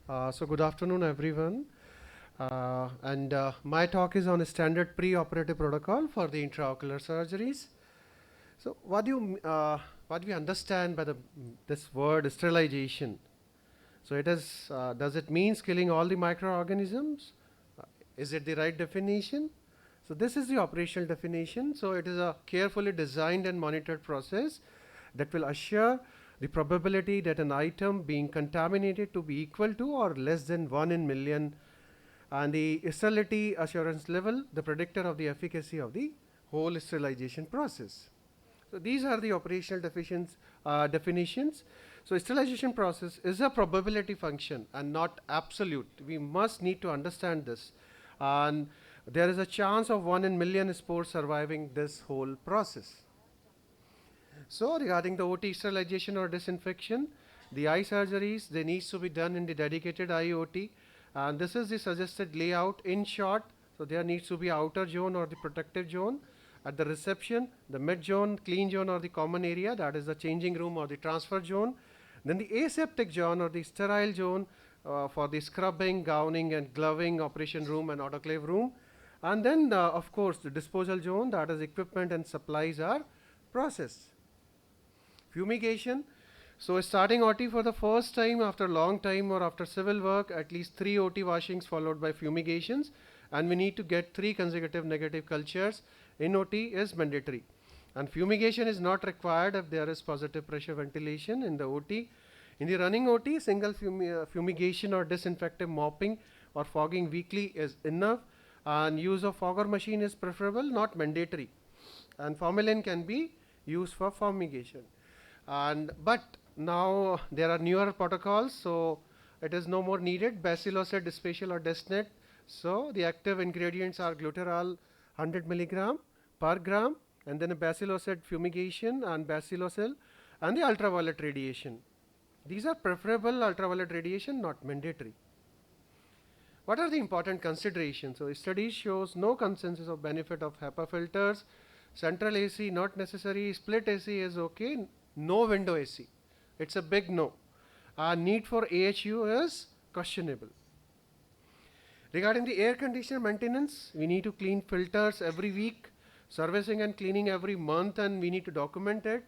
So good afternoon, everyone. My talk is on a standard pre-operative protocol for the intraocular surgeries. So what we understand by this word sterilization? So it is, does it mean killing all the microorganisms? Is it the right definition? So this is the operational definition. So it is a carefully designed and monitored process that will assure the probability that an item being contaminated to be equal to or less than 1 in million, and the sterility assurance level, the predictor of the efficacy of the whole sterilization process. So these are the operational definitions. So sterilization process is a probability function and not absolute. We must need to understand this. And there is a chance of 1 in million spores surviving this whole process. So regarding the OT sterilization or disinfection, the eye surgeries, they needs to be done in the dedicated IoT. And this is the suggested layout in short. So there needs to be outer zone or the protective zone. At the reception, the mid zone, clean zone or the common area, that is the changing room or the transfer zone. Then the aseptic zone or the sterile zone for the scrubbing, gowning and gloving, operation room and autoclave room. And then of course the disposal zone, that is equipment and supplies are processed. Fumigation. So starting OT for the first time after long time or after civil work, at least 3 OT washings followed by fumigations, and we need to get 3 consecutive negative cultures in OT is mandatory. And fumigation is not required if there is positive pressure ventilation in the OT. In the running OT, single fumigation or disinfectant mopping or fogging weekly is enough, and use of fogger machine is preferable, not mandatory. And formalin can be used for fumigation. But now there are newer protocols, so it is no more needed. Bacillocid special or Desnet. So the active ingredients are glutarol 100 milligram per gram, and then a bacillocid fumigation and bacillocil, and the ultraviolet radiation. These are preferable ultraviolet radiation, not mandatory. What are the important considerations? So study shows no consensus of benefit of HEPA filters. Central AC not necessary. Split AC is okay. No window AC. It's a big no. Need for AHU is questionable. Regarding the air conditioner maintenance, we need to clean filters every week, servicing and cleaning every month, and we need to document it.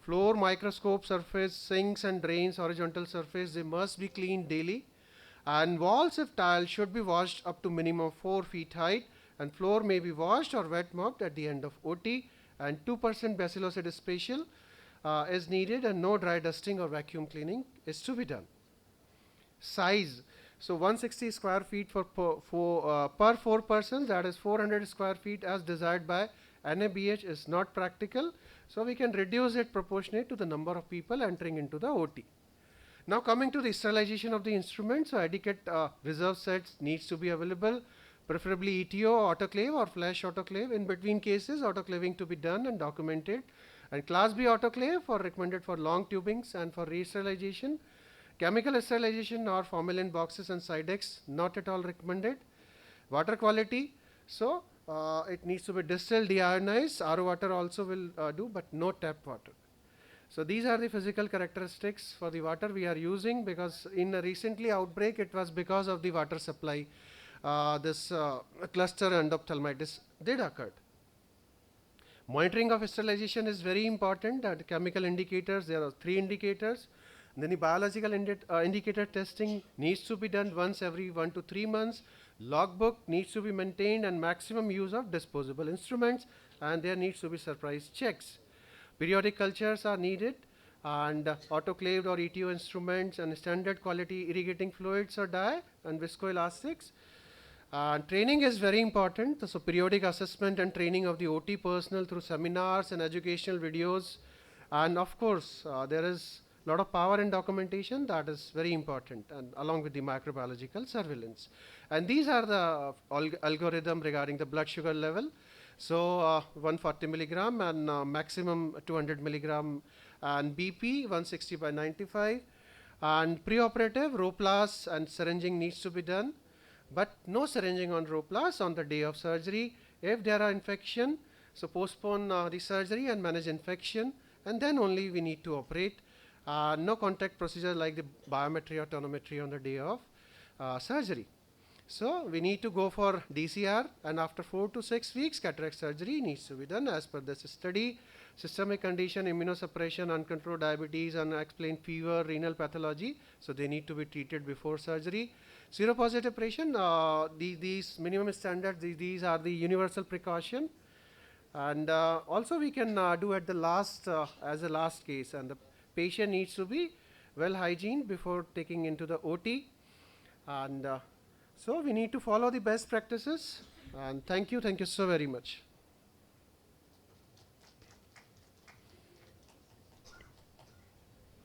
Floor, microscope surface, sinks and drains, horizontal surface, they must be cleaned daily. And walls, if tile, should be washed up to minimum 4 feet height, and floor may be washed or wet mopped at the end of OT, and 2% bacillocid special is needed, and no dry dusting or vacuum cleaning is to be done. Size. So 160 square feet per 4 persons, that is 400 square feet as desired by NABH is not practical. So we can reduce it proportionate to the number of people entering into the OT. Now coming to the sterilization of the instrument, so adequate reserve sets needs to be available, preferably ETO, autoclave or flash autoclave. In between cases, autoclaving to be done and documented. And class B autoclave for recommended for long tubings and for re-sterilization. Chemical sterilization or formalin boxes and Sidex not at all recommended. Water quality, so it needs to be distilled, deionized. RO water also will do, but no tap water. So these are the physical characteristics for the water we are using, because in a recently outbreak it was because of the water supply this cluster endophthalmitis did occur. Monitoring of sterilization is very important. Chemical indicators, there are 3 indicators. And then the biological indicator testing needs to be done once every 1 to 3 months. Logbook needs to be maintained, and maximum use of disposable instruments, and there needs to be surprise checks. Periodic cultures are needed, and autoclaved or ETO instruments and standard quality irrigating fluids or dye and viscoelastics. Training is very important. So periodic assessment and training of the OT personnel through seminars and educational videos. And of course, there is a lot of power in documentation that is very important, and along with the microbiological surveillance. And these are the algorithm regarding the blood sugar level. So 140 milligram and maximum 200 milligram, and BP 160 by 95. And preoperative, Roplas and syringing needs to be done, but no syringing on Roplas on the day of surgery. If there are infection, so postpone the surgery and manage infection, and then only we need to operate. no contact procedure like the biometry or tonometry on the day of surgery. So we need to go for DCR, and after 4 to 6 weeks, cataract surgery needs to be done as per this study. Systemic condition, immunosuppression, uncontrolled diabetes, unexplained fever, renal pathology. So they need to be treated before surgery. Seropositive patient, these minimum standards, these are the universal precaution. And also we can do at the last, as a last case, and the patient needs to be well hygiene before taking into the OT. And so we need to follow the best practices. And thank you so very much.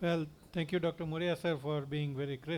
Well, thank you, Dr. MORYA, sir, for being very crisp